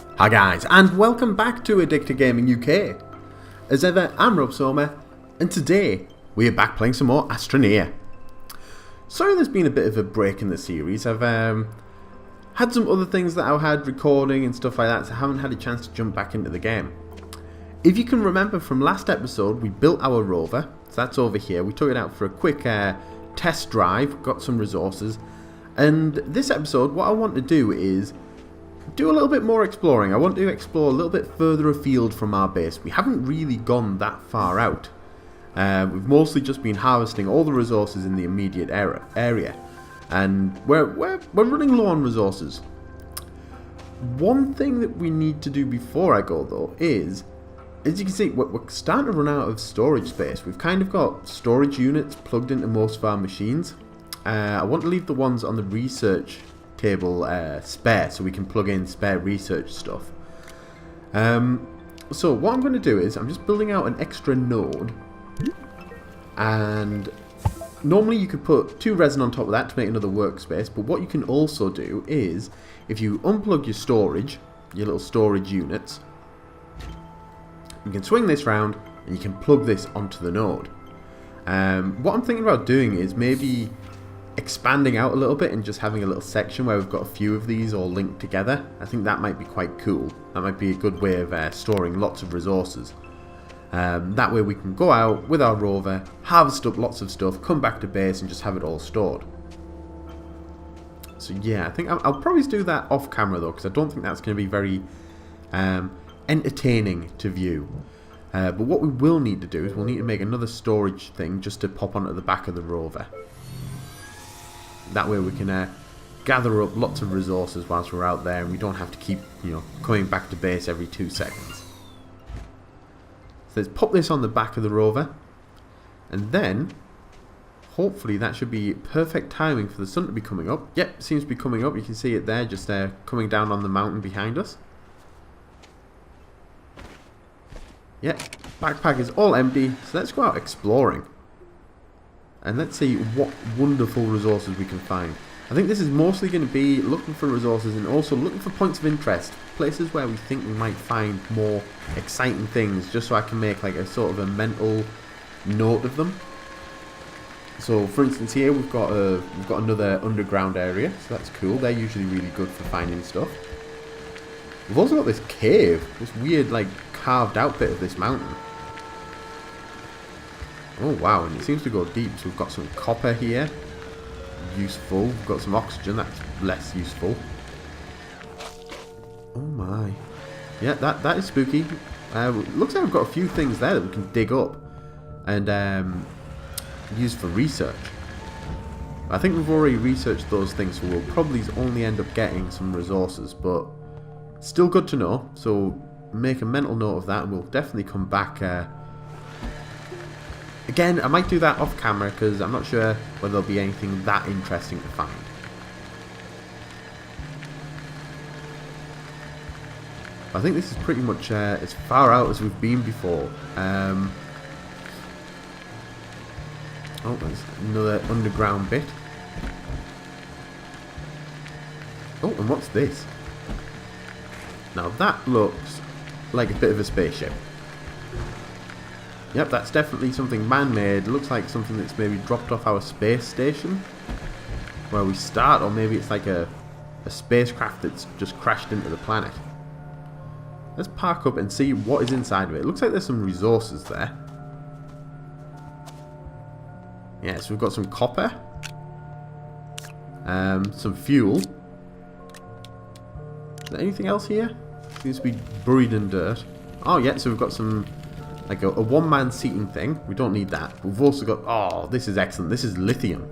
Hi guys, and welcome back to AddictedGamingUK. As ever, I'm Robsoma, and today we are back playing some more Astroneer. Sorry there's been a bit of a break in the series. I've had some other things that I had recording and stuff like that, so I haven't had a chance to jump back into the game. If you can remember from last episode, we built our rover, so that's over here. We took it out for a quick test drive, got some resources, and this episode what I want to do is do a little bit more exploring. I want to explore a little bit further afield from our base. We haven't really gone that far out. We've mostly just been harvesting all the resources in the immediate area, and we're running low on resources. One thing that we need to do before I go though is, as you can see, we're starting to run out of storage space. We've kind of got storage units plugged into most of our machines. I want to leave the ones on the research table spare, so we can plug in spare research stuff. So what I'm going to do is I'm just building out an extra node, and normally you could put 2 resin on top of that to make another workspace, but what you can also do is if you unplug your storage, your little storage units, you can swing this round and you can plug this onto the node. What I'm thinking about doing is maybe expanding out a little bit and just having a little section where we've got a few of these all linked together. I think that might be quite cool. That might be a good way of storing lots of resources. That way we can go out with our rover, harvest up lots of stuff, come back to base and just have it all stored. So yeah, I think I'll probably do that off camera though, because I don't think that's going to be very entertaining to view. But what we will need to do is we'll need to make another storage thing just to pop onto the back of the rover. That way we can gather up lots of resources whilst we're out there, and we don't have to keep, coming back to base every 2 seconds. So let's pop this on the back of the rover, and then hopefully that should be perfect timing for the sun to be coming up. Yep, seems to be coming up. You can see it there, just coming down on the mountain behind us. Yep, backpack is all empty, so let's go out exploring. And let's see what wonderful resources we can find. I think this is mostly going to be looking for resources and also looking for points of interest. Places where we think we might find more exciting things, just so I can make like a sort of a mental note of them. So for instance here we've got another underground area, so that's cool. They're usually really good for finding stuff. We've also got this cave, this weird like carved out bit of this mountain. Oh wow, and it seems to go deep, so we've got some copper here. Useful. We've got some oxygen, that's less useful. Oh my. Yeah, that is spooky. Looks like we've got a few things there that we can dig up and use for research. I think we've already researched those things, so we'll probably only end up getting some resources, but still good to know. So make a mental note of that, and we'll definitely come back. Again, I might do that off camera because I'm not sure whether there'll be anything that interesting to find. I think this is pretty much as far out as we've been before. Oh, there's another underground bit. Oh, and what's this? Now that looks like a bit of a spaceship. Yep, that's definitely something man-made. Looks like something that's maybe dropped off our space station where we start, or maybe it's like a spacecraft that's just crashed into the planet. Let's park up and see what is inside of it. It looks like there's some resources there. Yeah, so we've got some copper, some fuel. Is there anything else here? Seems to be buried in dirt. Oh yeah, so we've got some like a one-man seating thing. We don't need that. We've also got, oh, this is excellent. This is lithium.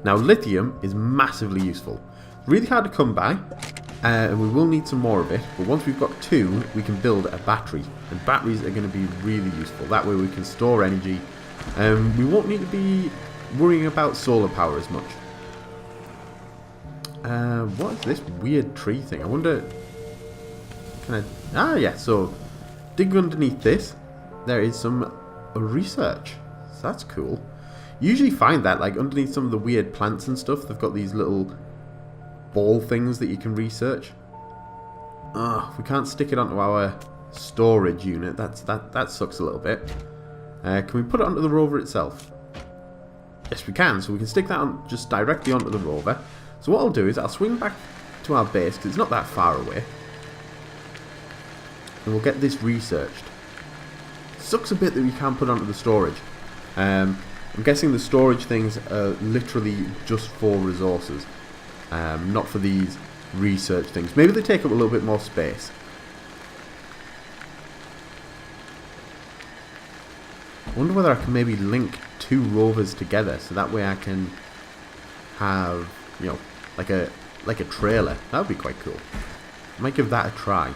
Now, lithium is massively useful. Really hard to come by, and we will need some more of it. But once we've got 2, we can build a battery. And batteries are going to be really useful. That way we can store energy. We won't need to be worrying about solar power as much. What is this weird tree thing? I wonder... Can I... Ah, yeah, so dig underneath this. There is some research. So that's cool. You usually find that like underneath some of the weird plants and stuff, they've got these little ball things that you can research. We can't stick it onto our storage unit. That sucks a little bit. Can we put it onto the rover itself? Yes, we can. So we can stick that on just directly onto the rover. So what I'll do is I'll swing back to our base because it's not that far away. And we'll get this researched. Sucks a bit that we can't put onto the storage. I'm guessing the storage things are literally just for resources, not for these research things. Maybe they take up a little bit more space. I wonder whether I can maybe link two rovers together so that way I can have, you know, like a trailer. That would be quite cool. I might give that a try.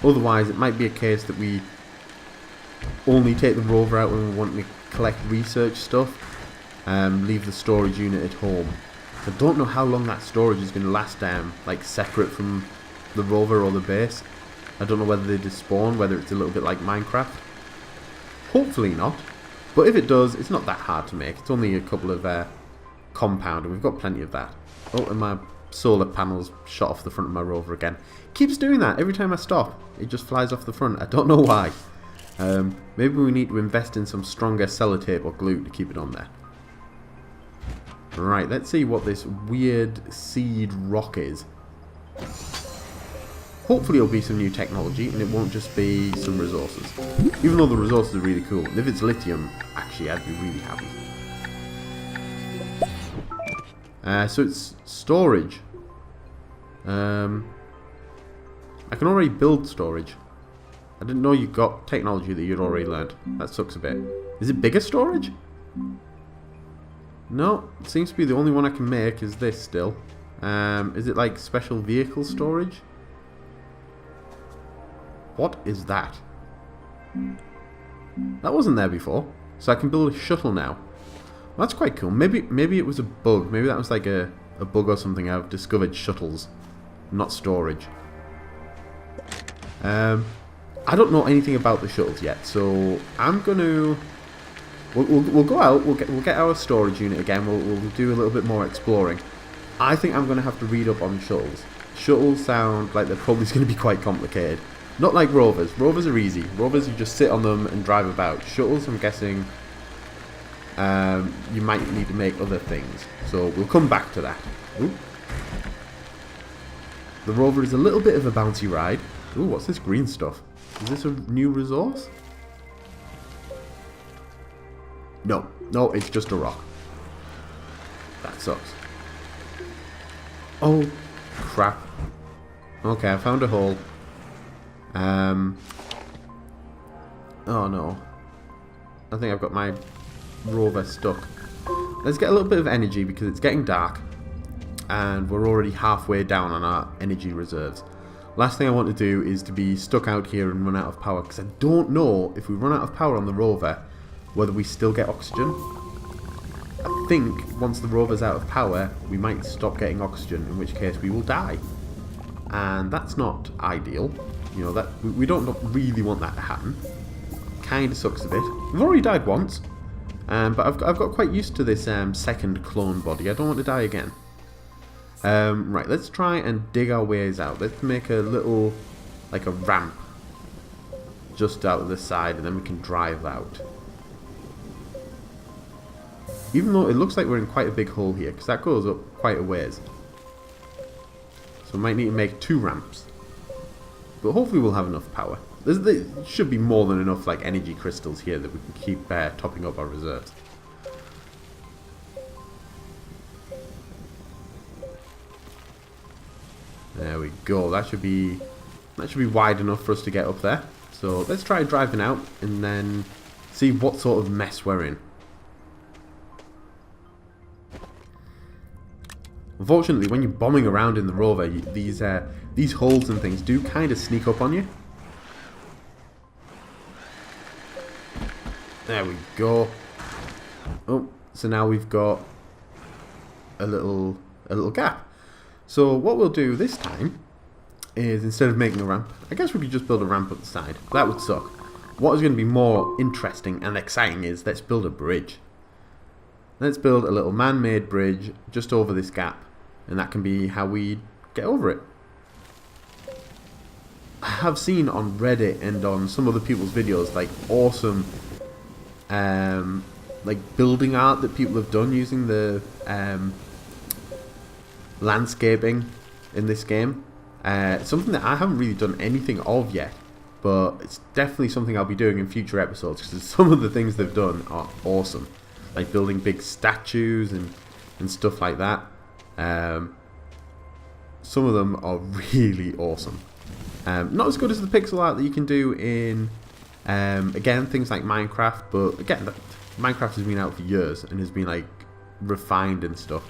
Otherwise, it might be a case that we only take the rover out when we want to collect research stuff. Leave the storage unit at home. I don't know how long that storage is going to last, like separate from the rover or the base. I don't know whether they despawn, whether it's a little bit like Minecraft. Hopefully not. But if it does, it's not that hard to make. It's only a couple of compound, and we've got plenty of that. Oh, and my solar panels shot off the front of my rover again. Keeps doing that every time I stop. It just flies off the front. I don't know why. Maybe we need to invest in some stronger sellotape or glue to keep it on there. Right, let's see what this weird seed rock is. Hopefully it'll be some new technology and it won't just be some resources. Even though the resources are really cool. If it's lithium, actually I'd be really happy. So it's storage. I can already build storage. I didn't know you got technology that you'd already learned. That sucks a bit. Is it bigger storage? No, it seems to be the only one I can make is this still. Is it like special vehicle storage? What is that? That wasn't there before. So I can build a shuttle now. Well, that's quite cool. Maybe it was a bug. Maybe that was like a bug or something. I've discovered shuttles, not storage. I don't know anything about the shuttles yet, so I'm gonna. We'll go out. We'll get our storage unit again. We'll do a little bit more exploring. I think I'm gonna have to read up on shuttles. Shuttles sound like they're probably going to be quite complicated. Not like rovers. Rovers are easy. Rovers, you just sit on them and drive about. Shuttles, I'm guessing, you might need to make other things. So we'll come back to that. Ooh. The rover is a little bit of a bouncy ride. Ooh, what's this green stuff? Is this a new resource? No, it's just a rock. That sucks. Oh, crap. Okay, I found a hole. Oh no. I think I've got my rover stuck. Let's get a little bit of energy because it's getting dark. And we're already halfway down on our energy reserves. Last thing I want to do is to be stuck out here and run out of power. Because I don't know if we run out of power on the rover, whether we still get oxygen. I think once the rover's out of power, we might stop getting oxygen, in which case we will die. And that's not ideal. You know, that we don't really want that to happen. Kinda sucks a bit. We've already died once. But I've got quite used to this second clone body. I don't want to die again. Right, let's try and dig our ways out. Let's make a little, like a ramp just out of the side, and then we can drive out. Even though it looks like we're in quite a big hole here, because that goes up quite a ways. So we might need to make 2 ramps. But hopefully we'll have enough power. There should be more than enough like energy crystals here that we can keep topping up our reserves. There we go. That should be wide enough for us to get up there. So let's try driving out and then see what sort of mess we're in. Unfortunately, when you're bombing around in the rover, these holes and things do kind of sneak up on you. There we go. Oh, so now we've got a little gap. So what we'll do this time is, instead of making a ramp, I guess we could just build a ramp up the side. That would suck. What is going to be more interesting and exciting is, let's build a bridge. Let's build a little man-made bridge just over this gap. and that can be how we get over it. I have seen on Reddit and on some other people's videos like awesome like building art that people have done using the landscaping in this game. Something that I haven't really done anything of yet, but it's definitely something I'll be doing in future episodes because some of the things they've done are awesome, like building big statues and stuff like that. Some of them are really awesome. Not as good as the pixel art that you can do in again things like Minecraft, but again Minecraft has been out for years and has been like refined and stuff.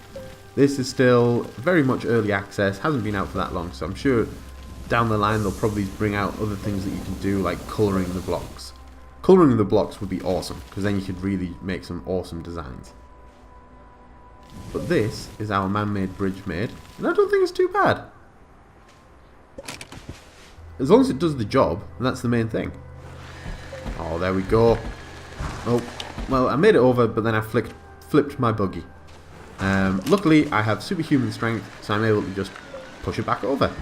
This is still very much early access, hasn't been out for that long, so I'm sure down the line they'll probably bring out other things that you can do, like colouring the blocks. Colouring the blocks would be awesome, because then you could really make some awesome designs. But this is our man-made bridge made, and I don't think it's too bad. As long as it does the job, and that's the main thing. Oh, there we go. Oh, well, I made it over, but then I flipped my buggy. Luckily, I have superhuman strength, so I'm able to just push it back over.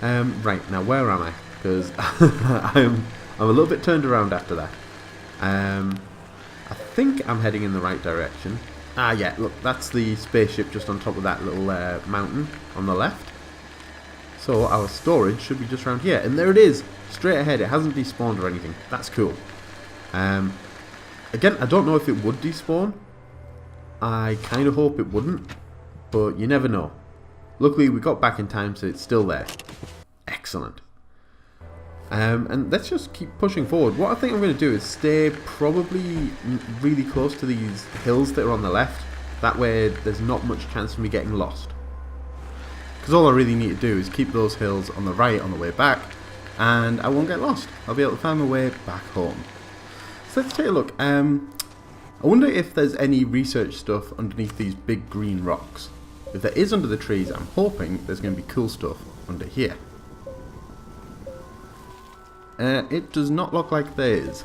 Right, now where am I? Because I'm a little bit turned around after that. I think I'm heading in the right direction. Ah, yeah, look, that's the spaceship just on top of that little mountain on the left. So our storage should be just around here. And there it is, straight ahead. It hasn't despawned or anything. That's cool. Again, I don't know if it would despawn. I kind of hope it wouldn't, but you never know. Luckily, we got back in time, so it's still there. Excellent. And let's just keep pushing forward. What I think I'm going to do is stay probably really close to these hills that are on the left. That way, there's not much chance of me getting lost. Because all I really need to do is keep those hills on the right on the way back, and I won't get lost. I'll be able to find my way back home. So let's take a look. I wonder if there's any research stuff underneath these big green rocks. If there is under the trees, I'm hoping there's going to be cool stuff under here. It does not look like there is.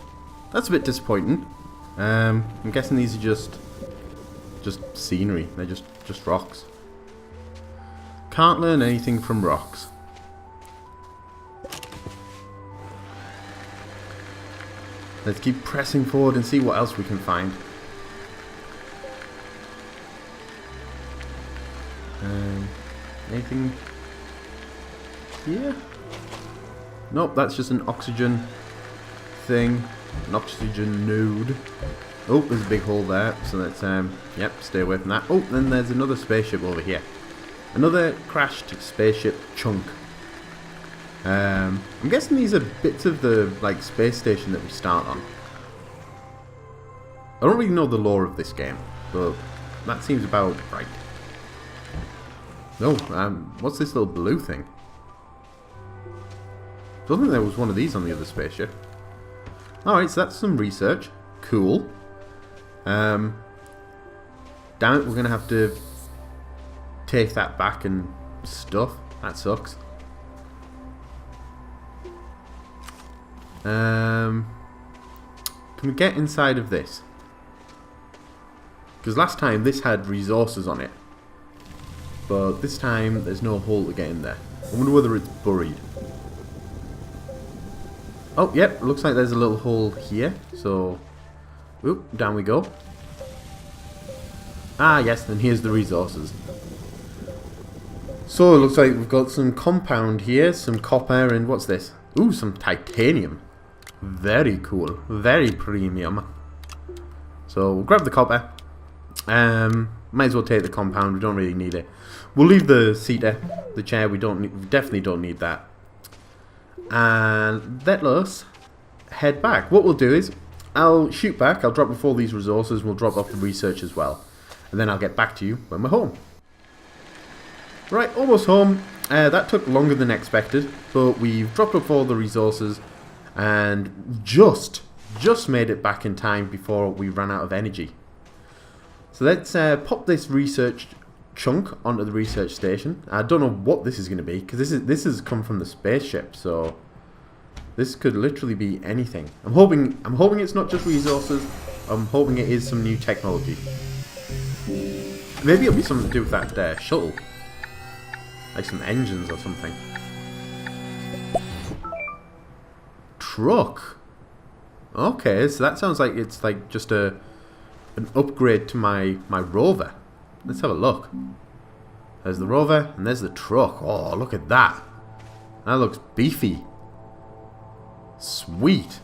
That's a bit disappointing. I'm guessing these are just scenery. They're just rocks. Can't learn anything from rocks. Let's keep pressing forward and see what else we can find. Anything here? Nope, that's just an oxygen thing. An oxygen node. Oh, there's a big hole there, so let's, yep, stay away from that. Oh, then there's another spaceship over here. Another crashed spaceship chunk. I'm guessing these are bits of the, like, space station that we start on. I don't really know the lore of this game, but that seems about right. No, what's this little blue thing? Don't think there was one of these on the other spaceship. Alright, so that's some research. Cool. Damn it, we're going to have to take that back and stuff. That sucks. Can we get inside of this? Because last time this had resources on it. But this time there's no hole to get in there. I wonder whether it's buried. Oh, yep, looks like there's a little hole here. So, oop, down we go. Ah, yes, and here's the resources. So, it looks like we've got some compound here, some copper, and what's this? Ooh, some titanium. Very cool. Very premium. So, we'll grab the copper. Might as well take the compound, we don't really need it. We'll leave the seater, the chair, we definitely don't need that. And let us head back. What we'll do is, I'll shoot back, I'll drop off all these resources, we'll drop off the research as well. And then I'll get back to you when we're home. Right, almost home. That took longer than expected, but we've dropped off all the resources and just made it back in time before we ran out of energy. So let's pop this research chunk onto the research station. I don't know what this is going to be, because this has come from the spaceship, so this could literally be anything. I'm hoping it's not just resources. I'm hoping it is some new technology. Maybe it'll be something to do with that shuttle. Like some engines or something. Truck. Okay, so that sounds like it's like just an upgrade to my rover. Let's have a look. There's the rover and there's the truck. Oh, look at that. That looks beefy. Sweet.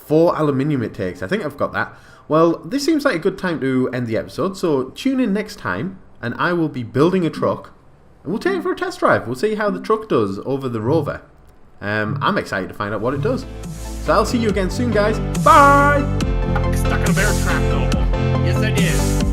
4 aluminium it takes. I think I've got that. Well, this seems like a good time to end the episode, so tune in next time and I will be building a truck and we'll take it for a test drive. We'll see how the truck does over the rover. I'm excited to find out what it does. So I'll see you again soon, guys. Bye! Stuck in a bear trap, though. Yes, I did.